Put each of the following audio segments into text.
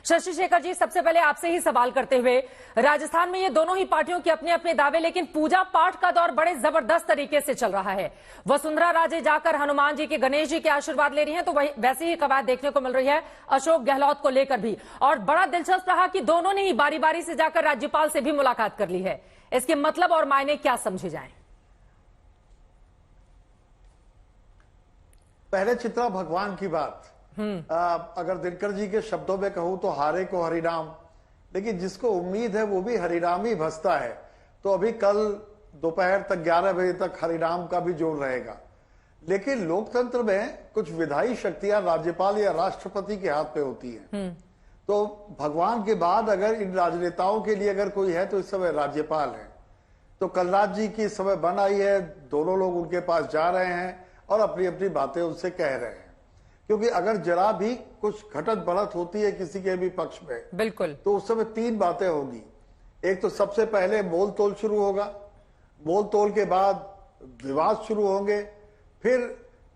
शशि शेखर जी, सबसे पहले आपसे ही सवाल करते हुए, राजस्थान में ये दोनों ही पार्टियों के अपने अपने दावे, लेकिन पूजा पाठ का दौर बड़े जबरदस्त तरीके से चल रहा है। वसुंधरा राजे जाकर हनुमान जी के, गणेश जी के आशीर्वाद ले रही हैं, तो वही वैसी ही कवायद देखने को मिल रही है अशोक गहलोत को लेकर भी। और बड़ा दिलचस्प रहा कि दोनों ने ही बारी बारी से जाकर राज्यपाल से भी मुलाकात कर ली है। इसके मतलब और मायने क्या समझे जाएं? पहले चित्रा, भगवान की बात, अगर दिनकर जी के शब्दों में कहूं तो हारे को हरिनाम, लेकिन जिसको उम्मीद है वो भी हरिनाम ही भसता है। तो अभी कल दोपहर तक 11 बजे तक हरिनाम का भी जोर रहेगा। लेकिन लोकतंत्र में कुछ विधायी शक्तियां राज्यपाल या राष्ट्रपति के हाथ पे होती हैं। तो भगवान के बाद अगर इन राजनेताओं के लिए अगर कोई है तो इस समय राज्यपाल है। तो कलराज जी की इस समय बन आई है, दोनों लोग उनके पास जा रहे हैं और अपनी अपनी बातें उनसे कह रहे हैं। क्योंकि अगर जरा भी कुछ घटत बढ़त होती है किसी के भी पक्ष में, बिल्कुल, तो उस समय 3 बातें होगी। एक तो सबसे पहले मोल तोल शुरू होगा, मोल तोल के बाद विवाद शुरू होंगे, फिर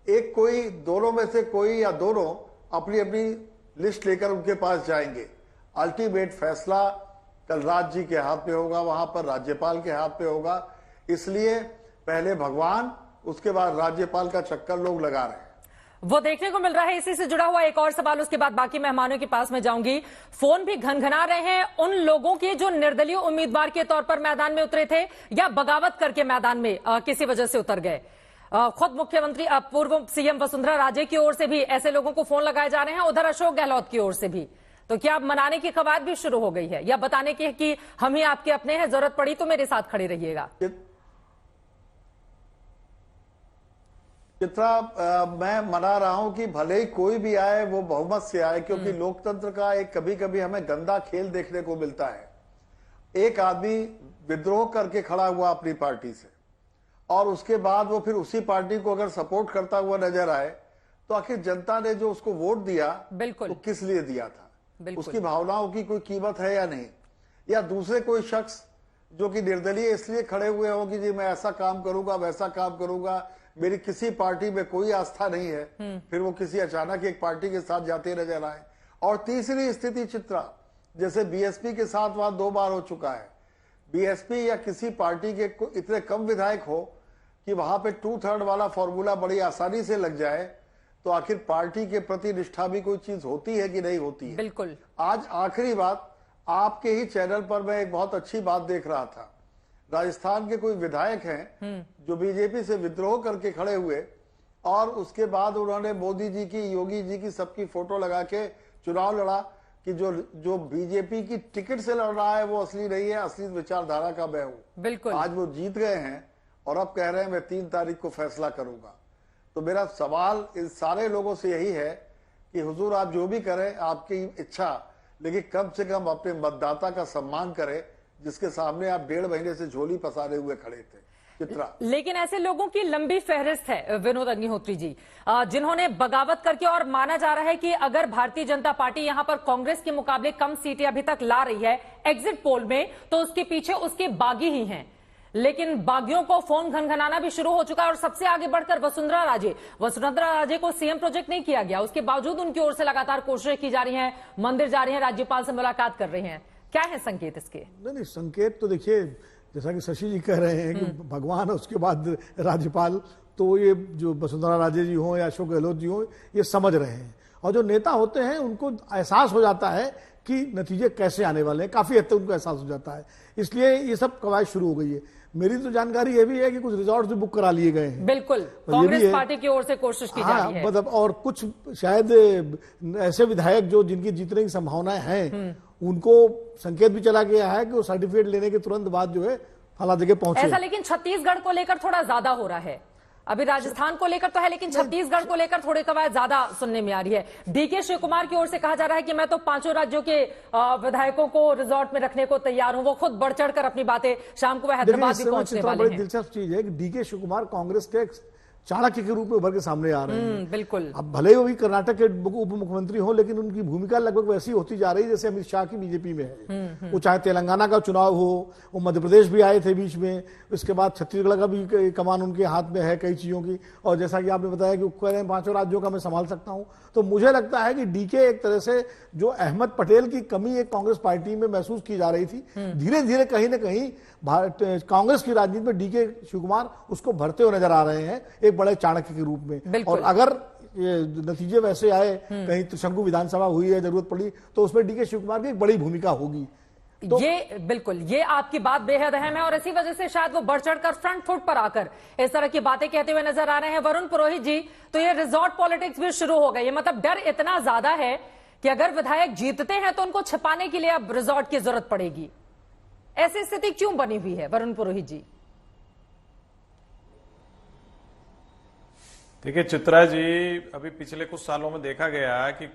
एक कोई, दोनों में से कोई या दोनों अपनी अपनी लिस्ट लेकर उनके पास जाएंगे। अल्टीमेट फैसला कलराज जी के हाथ में होगा, वहां पर राज्यपाल के हाथ में होगा। इसलिए पहले भगवान, उसके बाद राज्यपाल का चक्कर लोग लगा रहे हैं। वो देखने को मिल रहा है। इसी से जुड़ा हुआ एक और सवाल, उसके बाद बाकी मेहमानों के पास में जाऊंगी। फोन भी घनघना रहे हैं उन लोगों के जो निर्दलीय उम्मीदवार के तौर पर मैदान में उतरे थे या बगावत करके मैदान में किसी वजह से उतर गए। खुद मुख्यमंत्री, पूर्व सीएम वसुंधरा राजे की ओर से भी ऐसे लोगों को फोन लगाए जा रहे हैं, उधर अशोक गहलोत की ओर से भी। तो क्या अब मनाने की कवायद भी शुरू हो गई है या बताने की कि हम ही आपके अपने हैं, जरूरत पड़ी तो मेरे साथ खड़े रहिएगा? चित्रा, मैं मना रहा हूं कि भले ही कोई भी आए वो बहुमत से आए, क्योंकि लोकतंत्र का एक कभी कभी हमें गंदा खेल देखने को मिलता है। एक आदमी विद्रोह करके खड़ा हुआ अपनी पार्टी से और उसके बाद वो फिर उसी पार्टी को अगर सपोर्ट करता हुआ नजर आए, तो आखिर जनता ने जो उसको वोट दिया, बिल्कुल, तो किस लिए दिया था? उसकी भावनाओं की कोई कीमत है या नहीं? या दूसरे कोई शख्स जो कि निर्दलीय इसलिए खड़े हुए हो कि जी मैं ऐसा काम करूंगा, वैसा काम करूंगा, मेरी किसी पार्टी में कोई आस्था नहीं है, फिर वो किसी अचानक एक पार्टी के साथ जाते नजर आए। और तीसरी स्थिति चित्रा, जैसे बीएसपी के साथ वहां 2 बार हो चुका है। बीएसपी या किसी पार्टी के इतने कम विधायक हो कि वहां पे 2/3 वाला फॉर्मूला बड़ी आसानी से लग जाए, तो आखिर पार्टी के प्रति निष्ठा भी कोई चीज होती है कि नहीं होती है? बिल्कुल। आज आखिरी बात, आपके ही चैनल पर मैं एक बहुत अच्छी बात देख रहा था। राजस्थान के कोई विधायक हैं जो बीजेपी से विद्रोह करके खड़े हुए और उसके बाद उन्होंने मोदी जी की, योगी जी की, सबकी फोटो लगा के चुनाव लड़ा कि जो बीजेपी की टिकट से लड़ रहा है वो असली नहीं है, असली विचारधारा का मैं हूं। बिल्कुल। आज वो जीत गए हैं और अब कह रहे हैं मैं 3 तारीख को फैसला करूंगा। तो मेरा सवाल इन सारे लोगों से यही है कि हुजूर आप जो भी करें आपकी इच्छा, लेकिन कम से कम अपने मतदाता का सम्मान करें जिसके सामने आप 1.5 महीने से झोली पसारे हुए खड़े थे। चित्रा, लेकिन ऐसे लोगों की लंबी फहरिस्त है विनोद अग्निहोत्री जी, जिन्होंने बगावत करके, और माना जा रहा है कि अगर भारतीय जनता पार्टी यहां पर कांग्रेस के मुकाबले कम सीटें अभी तक ला रही है एग्जिट पोल में, तो उसके पीछे उसके बागी ही हैं। लेकिन बागियों को फोन घनघनाना भी शुरू हो चुका है और सबसे आगे बढ़कर वसुंधरा राजे को सीएम प्रोजेक्ट नहीं किया गया, उसके बावजूद उनकी ओर से लगातार कोशिशें की जा रही हैं, मंदिर जा रही हैं, राज्यपाल से मुलाकात कर रही हैं। क्या है संकेत इसके? नहीं, संकेत तो देखिए, जैसा कि शशि जी कह रहे हैं कि भगवान है, उसके बाद राज्यपाल, तो ये जो वसुंधरा राजे जी हों या अशोक गहलोत जी हों, ये समझ रहे हैं। और जो नेता होते हैं उनको एहसास हो जाता है कि नतीजे कैसे आने वाले हैं, काफी हद तक उनको एहसास हो जाता है। इसलिए ये सब कवायद शुरू हो गई है। मेरी तो जानकारी ये भी है कि कुछ रिजॉर्ट भी बुक करा लिए गए हैं। बिल्कुल, कांग्रेस पार्टी की ओर से कोशिश की जा रही है। मतलब, और कुछ शायद ऐसे विधायक जो जिनकी जीतने की संभावनाएं हैं, उनको संकेत भी चला गया है कि वो सर्टिफिकेट लेने के तुरंत बाद जो है फला जगह पहुंचे। ऐसा लेकिन छत्तीसगढ़ को लेकर थोड़ा ज्यादा हो रहा है। अभी राजस्थान को लेकर तो है, लेकिन छत्तीसगढ़ को लेकर थोड़ी कवायद ज्यादा सुनने में आ रही है। डीके शिव कुमार की ओर से कहा जा रहा है कि मैं तो 5 राज्यों के विधायकों को रिजॉर्ट में रखने को तैयार हूं। वो खुद बढ़ चढ़कर अपनी बातें, शाम को वह हैदराबाद भी पहुंचने वाले हैं। बड़ी दिलचस्प चीज है कि डीके शिव कुमार कांग्रेस के चाणक्य के रूप में उभर के सामने आ रहे हैं। बिल्कुल। अब भले ही वो भी कर्नाटक के उप मुख्यमंत्री हो, लेकिन उनकी भूमिका लगभग वैसी होती जा रही है जैसे अमित शाह की बीजेपी में है। वो चाहे तेलंगाना का चुनाव हो, वो मध्य प्रदेश भी आए थे बीच में, इसके बाद छत्तीसगढ़ का भी कमान उनके हाथ में है कई चीजों की, और जैसा कि आपने बताया कि कह रहे हैं 5 राज्यों का मैं संभाल सकता हूं। तो मुझे लगता है कि डीके एक तरह से जो अहमद पटेल की कमी एक कांग्रेस पार्टी में महसूस की जा रही थी, धीरे धीरे कहीं ना कहीं कांग्रेस की राजनीति में डीके शिवकुमार उसको भरते हुए नजर आ रहे हैं एक बड़े चाणक्य के रूप में। और अगर ये नतीजे वैसे आए, कहीं त्रिशंकु विधानसभा हुई है, जरूरत पड़ी, तो उसमें डीके शिवकुमार की एक बड़ी भूमिका होगी। तो ये बिल्कुल, ये आपकी बात बेहद अहम है और इसी वजह से शायद वो बढ़ चढ़कर फ्रंट फुट पर आकर इस तरह की बातें कहते हुए नजर आ रहे हैं। वरुण पुरोहित जी, तो ये रिजॉर्ट पॉलिटिक्स भी शुरू हो गई है, मतलब डर इतना ज्यादा है कि अगर विधायक जीतते हैं तो उनको छिपाने के लिए अब रिजॉर्ट की जरूरत पड़ेगी। ऐसी स्थिति क्यों बनी हुई है वरुण पुरोहित जी? देखिए चित्रा जी, अभी पिछले कुछ सालों में देखा गया कि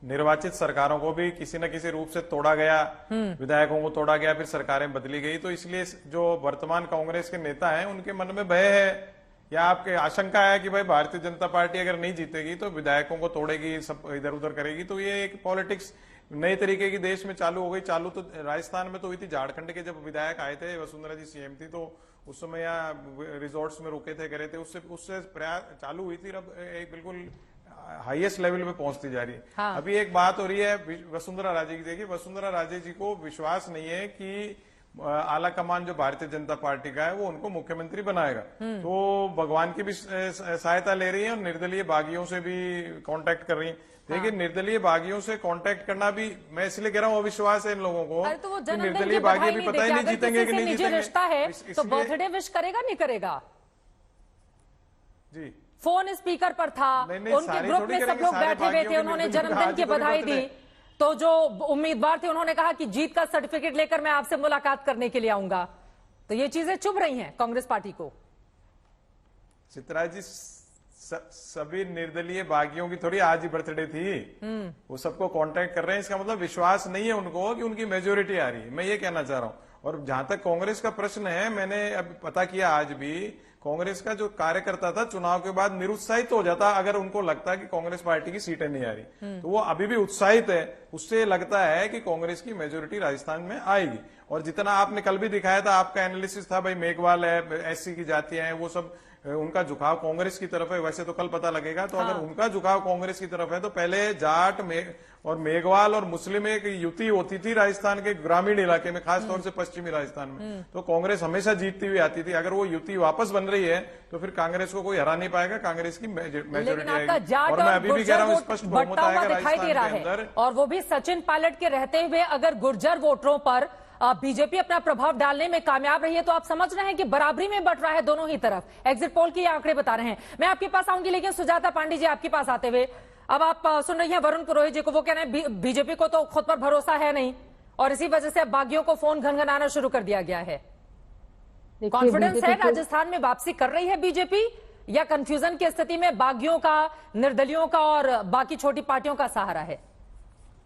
निर्वाचित सरकारों को भी किसी न किसी रूप से तोड़ा गया, विधायकों को तोड़ा गया, फिर सरकारें बदली गई। तो इसलिए जो वर्तमान कांग्रेस के नेता हैं उनके मन में भय है या आपके आशंका है कि भाई भारतीय जनता पार्टी अगर नहीं जीतेगी तो विधायकों को तोड़ेगी, सब इधर उधर करेगी। तो ये एक पॉलिटिक्स नए तरीके की देश में चालू हो गई। चालू तो राजस्थान में तो हुई थी, झारखंड के जब विधायक आए थे, वसुंधरा जी सीएम थी, तो उस समय यहाँ रिजॉर्ट्स में रुके थे, करे थे, उससे प्रयास चालू हुई थी। अब एक बिल्कुल हाईएस्ट लेवल पे पहुंचती जा रही है। हाँ। अभी एक बात हो रही है वसुंधरा राजे की। देखिए वसुंधरा राजे जी को विश्वास नहीं है कि आला कमान जो भारतीय जनता पार्टी का है वो उनको मुख्यमंत्री बनाएगा। तो भगवान की भी सहायता ले रही है और निर्दलीय बागियों से भी कांटेक्ट कर रही है। देखिए निर्दलीय बागियों से कांटेक्ट करना भी, मैं इसलिए कह रहा हूँ, अविश्वास है इन लोगों को। तो वो निर्दलीय बागी भी पता ही नहीं जीतेंगे कि नहीं जीतेंगे। रिश्ता है तो बर्थडे विश करेगा नहीं करेगा जी। फोन स्पीकर पर था, उनके ग्रुप में सब लोग बैठे हुए थे, उन्होंने जन्मदिन की बधाई दी, तो जो उम्मीदवार थे उन्होंने कहा कि जीत का सर्टिफिकेट लेकर मैं आपसे मुलाकात करने के लिए आऊंगा। तो ये चीजें चुभ रही हैं कांग्रेस पार्टी को। चित्रा जी, सभी निर्दलीय बागियों की थोड़ी आज ही बर्थडे थी, वो सबको कांटेक्ट कर रहे हैं। इसका मतलब विश्वास नहीं है उनको कि उनकी मेजोरिटी आ रही है, मैं ये कहना चाह रहा हूं। और जहां तक कांग्रेस का प्रश्न है, मैंने अब पता किया आज भी, कांग्रेस का जो कार्यकर्ता था चुनाव के बाद निरुत्साहित हो जाता अगर उनको लगता है कि कांग्रेस पार्टी की सीटें नहीं आ रही। तो वो अभी भी उत्साहित है, उससे लगता है कि कांग्रेस की मेजोरिटी राजस्थान में आएगी। और जितना आपने कल भी दिखाया था, आपका एनालिसिस था भाई मेघवाल है, एससी की जातियां हैं, वो सब उनका झुकाव कांग्रेस की तरफ है, वैसे तो कल पता लगेगा। तो अगर उनका झुकाव कांग्रेस की तरफ है तो पहले जाट और मेघवाल और मुस्लिम एक युति होती थी राजस्थान के ग्रामीण इलाके में, खासतौर से पश्चिमी राजस्थान में, तो कांग्रेस हमेशा जीतती हुई आती थी। अगर वो युति वापस बन रही है तो फिर कांग्रेस को कोई हरा नहीं पाएगा, कांग्रेस की मेजोरिटी आएगी। और मैं अभी भी कह रहा हूँ स्पष्ट बहुमत आएगा राजस्थान के अंदर। और वो भी सचिन पायलट के रहते हुए अगर गुर्जर वोटरों पर बीजेपी अपना प्रभाव डालने में कामयाब रही है तो आप समझ रहे हैं कि बराबरी में बढ़ रहा है दोनों ही तरफ। एग्जिट पोल के आंकड़े बता रहे हैं। मैं आपके पास आऊंगी, लेकिन सुजाता पांडे जी आपके पास आते हुए, अब आप सुन रही हैं वरुण पुरोहित जी को, वो कह रहे हैं बीजेपी को तो खुद पर भरोसा है नहीं और इसी वजह से अब बागियों को फोन घनघनाना शुरू कर दिया गया है। कॉन्फिडेंस है राजस्थान में वापसी कर रही है बीजेपी, या कंफ्यूजन की स्थिति में बागियों का, निर्दलियों का और बाकी छोटी पार्टियों का सहारा है?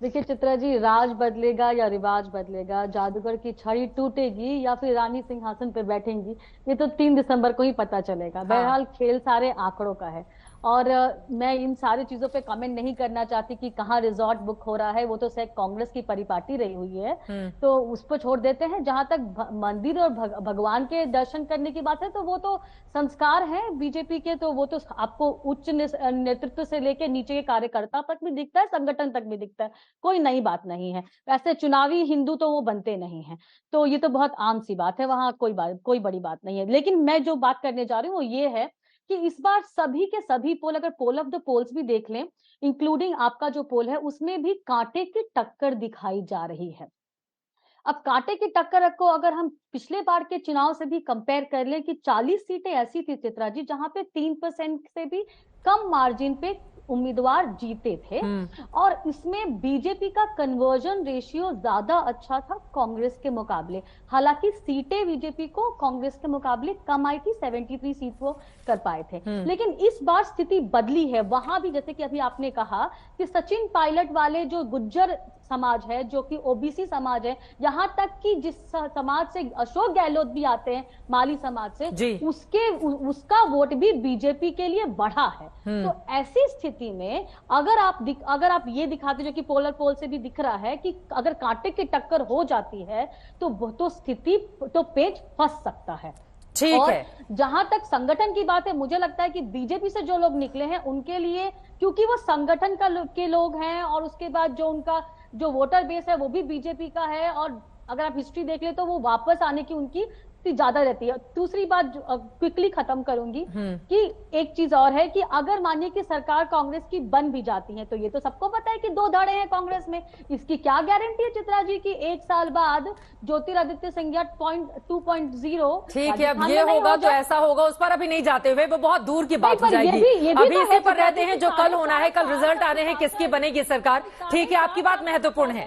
देखिए चित्रा जी, राज बदलेगा या रिवाज बदलेगा, जादूगर की छड़ी टूटेगी या फिर रानी सिंहासन पर बैठेंगी, ये तो 3 दिसंबर को ही पता चलेगा। बहरहाल खेल सारे आंकड़ों का है और मैं इन सारी चीजों पे कमेंट नहीं करना चाहती कि कहाँ रिजॉर्ट बुक हो रहा है, वो तो शायद कांग्रेस की परिपाटी रही हुई है, तो उस पर छोड़ देते हैं। जहां तक मंदिर और भगवान के दर्शन करने की बात है तो वो तो संस्कार है बीजेपी के, तो वो तो आपको उच्च नेतृत्व से लेके नीचे के कार्यकर्ता तक भी दिखता है, संगठन तक भी दिखता है, कोई नई बात नहीं है। वैसे चुनावी हिंदू तो वो बनते नहीं है, तो ये तो बहुत आम सी बात है, वहां कोई बड़ी बात नहीं है। लेकिन मैं जो बात करने जा रही हूँ वो ये है कि इस बार सभी के सभी पोल, अगर पोल ऑफ द पोल्स भी देख लें, इंक्लूडिंग आपका जो पोल है, उसमें भी कांटे की टक्कर दिखाई जा रही है। अब कांटे की टक्कर को अगर हम पिछले बार के चुनाव से भी कंपेयर कर लें कि 40 सीटें ऐसी थी चित्रा जी जहां पे 3% से भी कम मार्जिन पे उम्मीदवार जीते थे और इसमें बीजेपी का कन्वर्जन रेशियो ज्यादा अच्छा था कांग्रेस के मुकाबले। हालांकि सीटें बीजेपी को कांग्रेस के मुकाबले कम आई थी, 73 सीट वो कर पाए थे। लेकिन इस बार स्थिति बदली है। वहां भी जैसे कि अभी आपने कहा कि सचिन पायलट वाले जो गुज्जर समाज है, जो कि ओबीसी समाज है, यहाँ तक कि जिस समाज से अशोक गहलोत भी आते हैं, माली समाज से, उसका वोट भी बीजेपी के लिए बढ़ा है। तो ऐसी स्थिति में अगर आप ये दिखाते, जो कि पोलर पोल से भी दिख रहा है कि अगर कांटे की टक्कर हो जाती है तो स्थिति, तो पेच फंस सकता है। ठीक है। जहां तक संगठन की बात है, मुझे लगता है कि बीजेपी से जो लोग निकले हैं उनके लिए, क्योंकि वो संगठन के लोग हैं और उसके बाद जो उनका जो वोटर बेस है वो भी बीजेपी का है, और अगर आप हिस्ट्री देख ले तो वो वापस आने की उनकी ज्यादा रहती है। दूसरी बात क्विकली खत्म करूंगी कि एक चीज और है कि अगर मानिए कि सरकार कांग्रेस की बन भी जाती है, तो ये तो सबको पता है कि दो धड़े हैं कांग्रेस में। इसकी क्या गारंटी है चित्रा जी कि एक साल बाद ज्योतिरादित्य सिंधिया 2.0? ठीक है, अब ये होगा तो ऐसा होगा, उस पर अभी नहीं जाते हुए, वो बहुत दूर की बात हो जाएगी। अभी इसी पर रहते हैं, जो कल होना है, कल रिजल्ट आने हैं, किसकी बनेगी सरकार। ठीक है, आपकी बात महत्वपूर्ण है।